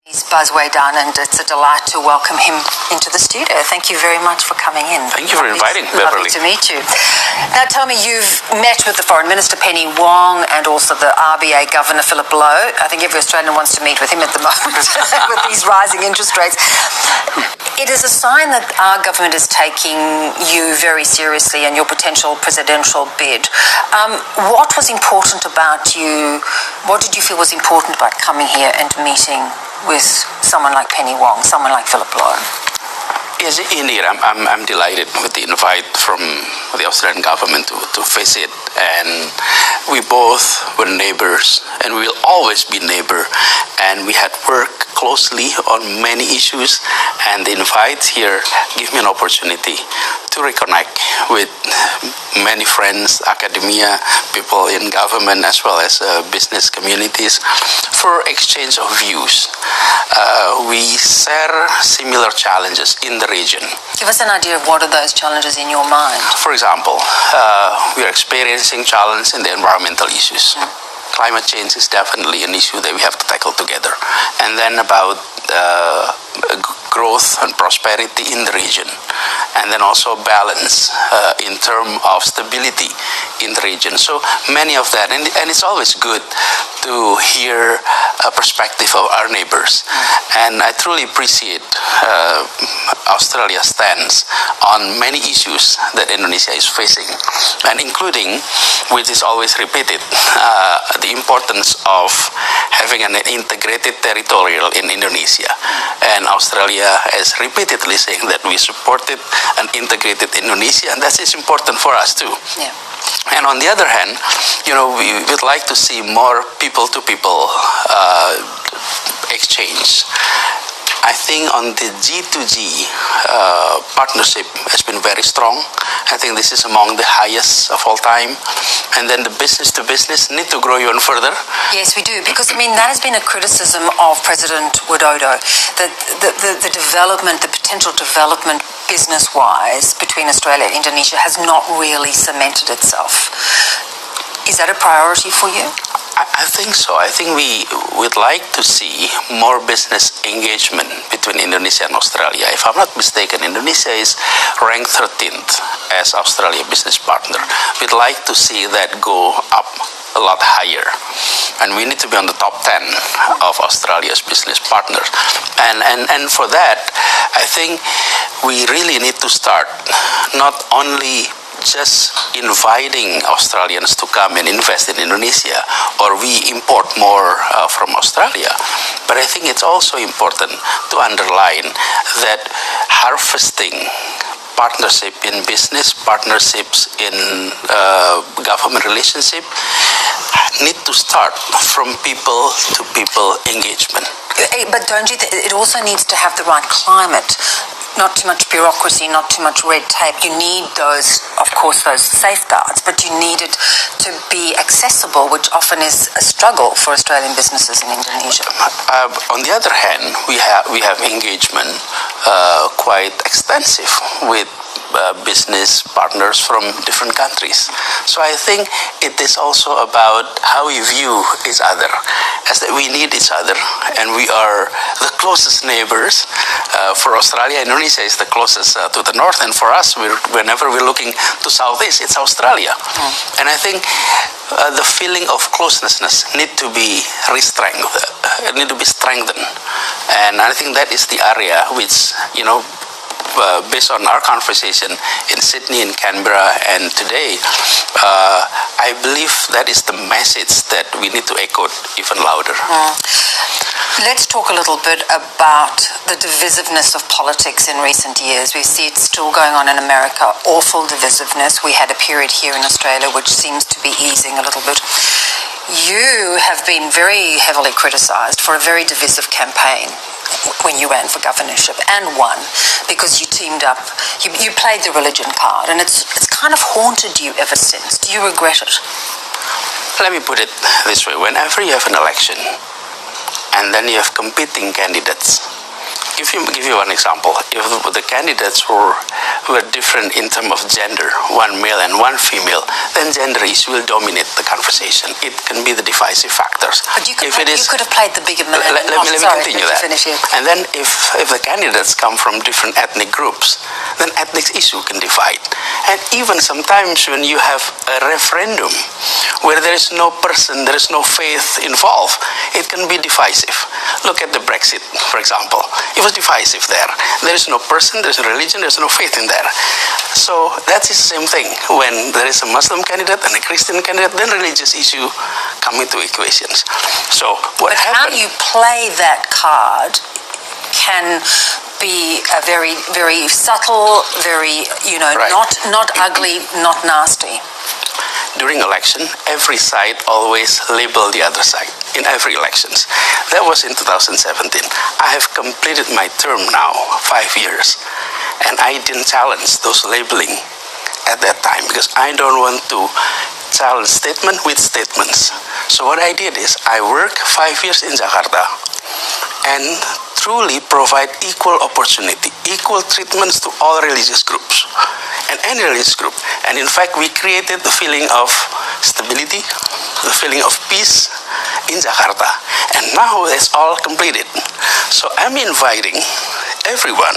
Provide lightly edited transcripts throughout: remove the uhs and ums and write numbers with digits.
He's Baswedan, and it's a delight to welcome him into the studio. Thank you very much for coming in. Thank you for inviting me, Beverly. Lovely to meet you. Now tell me, you've met with the Foreign Minister Penny Wong and also the RBA Governor Philip Lowe. I think every Australian wants to meet with him at the moment with these rising interest rates. It is a sign that our government is taking you very seriously and your potential presidential bid. What was important about you? What did you feel was important about coming here and meeting with someone like Penny Wong, someone like Philip Lowe? Yes, indeed. I'm delighted with the invite from the Australian government to visit, and we both were neighbors, and we will always be neighbor, and we had worked closely on many issues, and the invite here gave me an opportunity to reconnect with many friends, academia, people in government, as well as business communities for exchange of views. We share similar challenges in the region. Give us an idea of what are those challenges in your mind? For example, we are experiencing challenges in the environmental issues. Climate change is definitely an issue that we have to tackle together. And then about growth and prosperity in the region. And then also balance in terms of stability in the region. So many of that. And it's always good to hear a perspective of our neighbors. And I truly appreciate Australia's stance on many issues that Indonesia is facing. And including, which is always repeated, the importance of having an integrated territorial in Indonesia. And Australia has repeatedly saying that we supported an integrated Indonesia, and that is important for us too. Yeah. And on the other hand, we would like to see more people-to-people exchange. I think on the G2G partnership has been very strong. I think this is among the highest of all time. And then the business-to-business need to grow even further. Yes, we do, because that has been a criticism of President Widodo, that the development, the potential development business-wise between Australia and Indonesia has not really cemented itself. Is that a priority for you? I think so. I think we would like to see more business engagement between Indonesia and Australia. If I'm not mistaken, Indonesia is ranked 13th as Australia business partner. We'd like to see that go up a lot higher. And we need to be on the top 10 of Australia's business partners. And for that, I think we really need to start not only just inviting Australians to come and invest in Indonesia, or we import more from Australia. But I think it's also important to underline that harvesting partnership in business, partnerships in government relationship need to start from people-to-people engagement. But don't you think it also needs to have the right climate? Not too much bureaucracy, not too much red tape. You need those, of course, those safeguards, but you need it to be accessible, which often is a struggle for Australian businesses in Indonesia. On the other hand, we have engagement quite extensive with business partners from different countries. So I think it is also about how we view each other, as that we need each other, and we are the closest neighbors. For Australia, Indonesia is the closest to the north, and for us, whenever we're looking to southeast, it's Australia. And I think the feeling of closeness need to be strengthened. And I think that is the area which, based on our conversation in Sydney, in Canberra, and today, I believe that is the message that we need to echo even louder. Let's talk a little bit about the divisiveness of politics in recent years. We see it still going on in America, awful divisiveness. We had a period here in Australia which seems to be easing a little bit. You have been very heavily criticised for a very divisive campaign when you ran for governorship, and won, because you teamed up, you played the religion card, and it's kind of haunted you ever since. Do you regret it? Let me put it this way. Whenever you have an election, and then you have competing candidates, give you one example. If the candidates were different in terms of gender, one male and one female, then gender issue will dominate the conversation. It can be the divisive factors. But you could have played the bigger man. Let me continue that. And then if the candidates come from different ethnic groups, then ethnic issue can divide. And even sometimes when you have a referendum where there is no person, there is no faith involved, it can be divisive. Look at the Brexit, for example. It was divisive there. There is no person, there is no religion, there is no faith in there. So that's the same thing. When there is a Muslim candidate and a Christian candidate, then religious issue come into equations. So what happened? How you play that card can be a very, very subtle, very, Right. not ugly, not nasty. During election, every side always label the other side in every elections. That was in 2017. I have completed my term now, 5 years, and I didn't challenge those labeling at that time because I don't want to challenge statement with statements. So what I did is I worked 5 years in Jakarta and truly provide equal opportunity, equal treatments to all religious groups and any religious group. And in fact, we created the feeling of stability, the feeling of peace in Jakarta. And now it's all completed. So I'm inviting everyone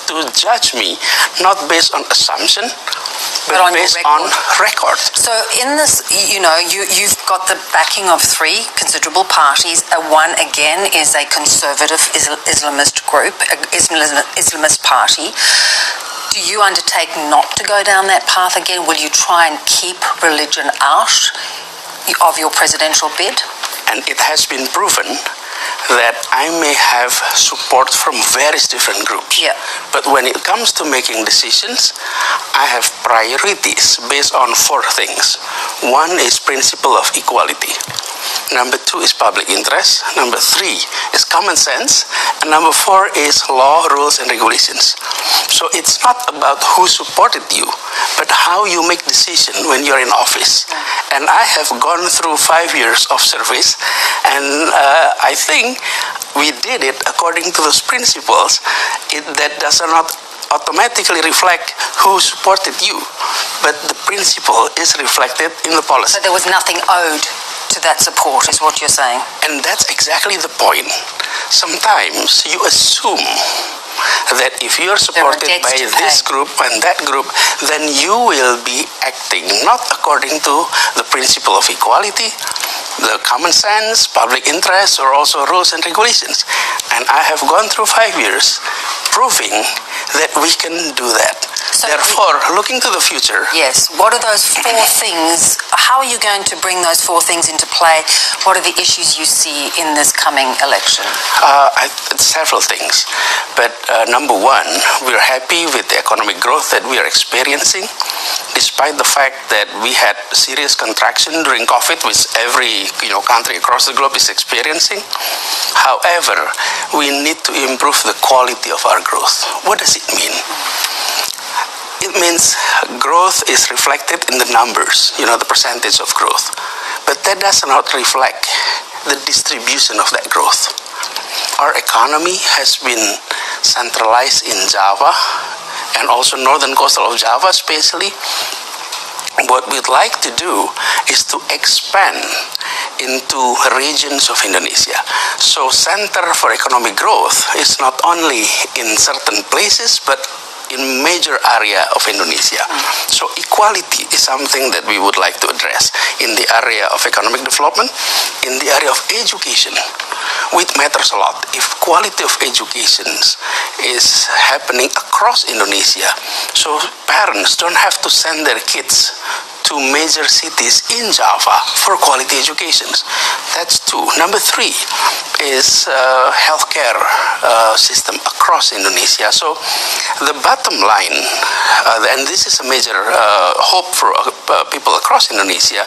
to judge me not based on assumption, but based on record. So in this, you've got the backing of 3 considerable parties. One, again, is a conservative Islamist group, Islamist party. Do you undertake not to go down that path again? Will you try and keep religion out of your presidential bid? And it has been proven that I may have support from various different groups. Yeah. But when it comes to making decisions, I have priorities based on 4 things. 1 is principle of equality. Number 2 is public interest. Number 3 is common sense. And number 4 is law, rules, and regulations. So it's not about who supported you, but how you make decision when you're in office. And I have gone through 5 years of service, and I think we did it according to those principles. That does not automatically reflect who supported you, but the principle is reflected in the policy. So there was nothing owed to that support, is what you're saying? And that's exactly the point. Sometimes you assume that if you're supported by this group and that group, then you will be acting not according to the principle of equality, the common sense, public interest, or also rules and regulations. And I have gone through 5 years proving that we can do that. So therefore, looking to the future. Yes. What are those 4 things? How are you going to bring those 4 things into play? What are the issues you see in this coming election? Several things. But number 1, we're happy with the economic growth that we are experiencing, despite the fact that we had serious contraction during COVID, which every country across the globe is experiencing. However, we need to improve the quality of our growth. What does it mean? It means growth is reflected in the numbers, the percentage of growth. But that does not reflect the distribution of that growth. Our economy has been centralized in Java and also northern coastal of Java especially. What we'd like to do is to expand into regions of Indonesia. So center for economic growth is not only in certain places, but in major area of Indonesia. So equality is something that we would like to address in the area of economic development, in the area of education, which matters a lot. If quality of education is happening across Indonesia, so parents don't have to send their kids to major cities in Java for quality education. That's 2. Number 3 is healthcare system across Indonesia. So the bottom line, and this is a major hope for people across Indonesia,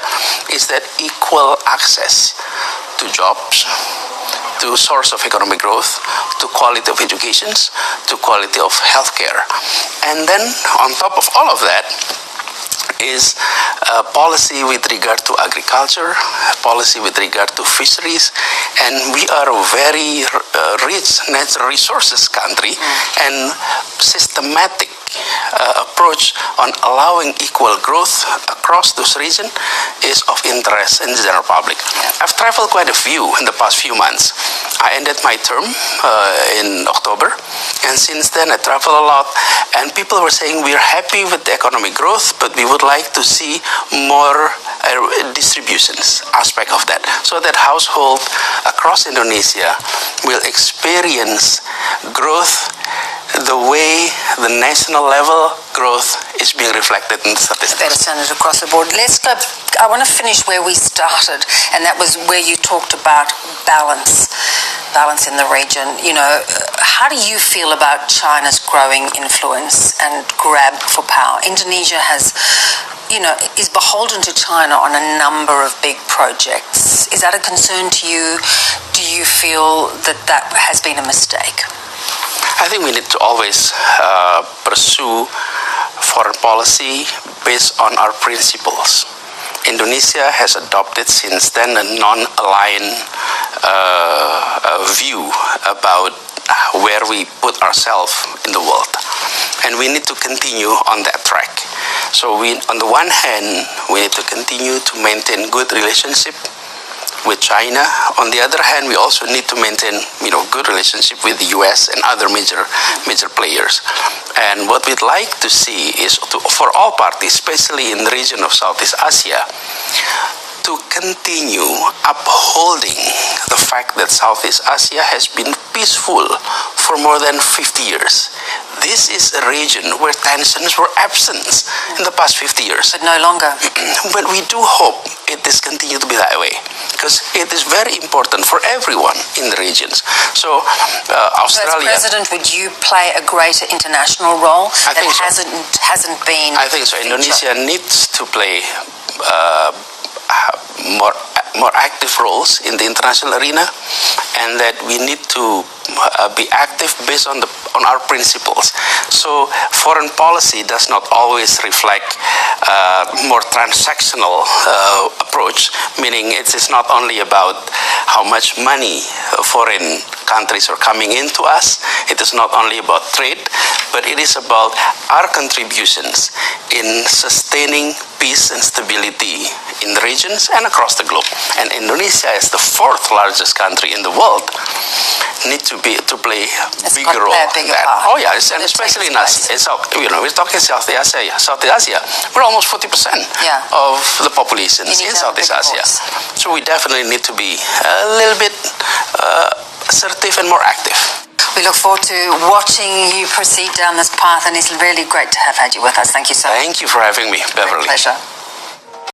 is that equal access to jobs, to source of economic growth, to quality of education, to quality of healthcare. And then on top of all of that, is policy with regard to agriculture, policy with regard to fisheries, and we are a very rich natural resources country, and systematic approach on allowing equal growth across those regions is of interest in the general public. I've traveled quite a few in the past few months. I ended my term in October, and since then I travel a lot, and people were saying we're happy with the economic growth, but we would like to see more distributions aspect of that, so that household across Indonesia will experience growth the way the national level growth is being reflected in the statistics. Better standard across the board. Let's go. I want to finish where we started, and that was where you talked about balance in the region. You know, how do you feel about China's growing influence and grab for power? Indonesia has, is beholden to China on a number of big projects. Is that a concern to you? Do you feel that has been a mistake? I think we need to always pursue foreign policy based on our principles. Indonesia has adopted since then a non-aligned view about where we put ourselves in the world, and we need to continue on that track. So on the one hand, we need to continue to maintain good relationship with China. On the other hand, we also need to maintain, good relationship with the US and other major players. And what we'd like to see is for all parties, especially in the region of Southeast Asia, to continue upholding the fact that Southeast Asia has been peaceful for more than 50 years. This is a region where tensions were absent in the past 50 years. But no longer. But we do hope it is continue to be that way, because it is very important for everyone in the regions. So Australia... As President, would you play a greater international role I think so. hasn't been... I think so. Indonesia needs to play more active roles in the international arena, and that we need to be active based on our principles. So foreign policy does not always reflect more transactional approach, meaning it is not only about how much money foreign countries are coming into us. It is not only about trade, but it is about our contributions in sustaining peace and stability in the regions and across the globe. And Indonesia, as the fourth largest country in the world, need to play a bigger role. Oh yeah, and especially in us. We're talking Southeast Asia. We're almost 40% of the population in Southeast Asia. So we definitely need to be a little bit assertive and more active. We look forward to watching you proceed down this path, and it's really great to have had you with us. Thank you so much. Thank you for having me, Beverly. Great pleasure.